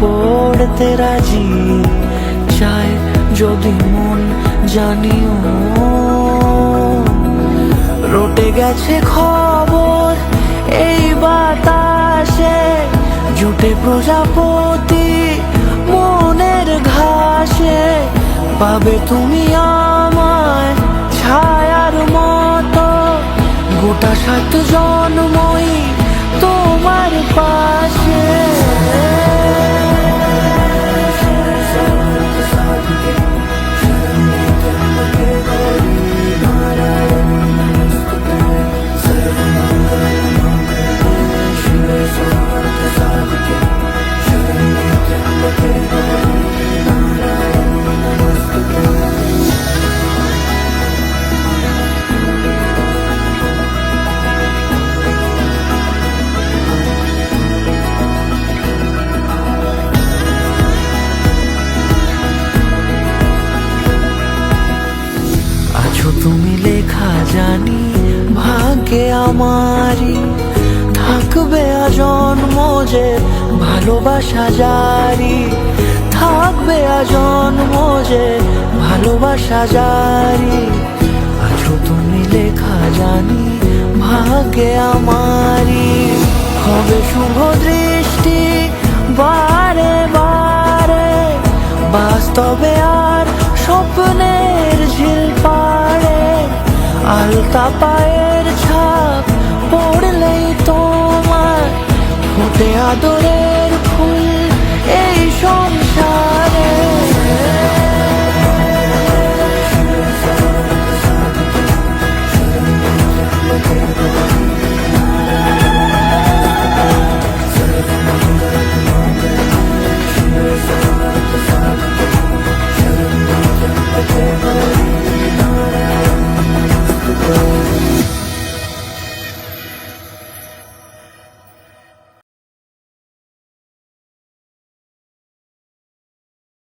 পড়তে রাজি, চায় যদি মন জানিও। রটে গেছে খবর এই বাতাসে, জুটে প্রজাপতি মনের ঘাসে। পাবে তুমি আমায় ছায়ার মতো, গোটা 7 জন্মই তোমার পাশে। তুমি লেখা জানি ভাগ্যে আমারই, থাকবে আজন্ম যে ভালোবাসা জারি। থাকবে আজন্ম যে ভালোবাসা জারি। আছো তুমি লেখা জানি ভাগ্যে আমারই, হবে শুভ দৃষ্টি বারে বারে। বাস্তবে আর স্বপ্নের ঝিল পাড়ে, আলতা পায়ের ছাপ পড়লেই তোমার ফোটে আদরে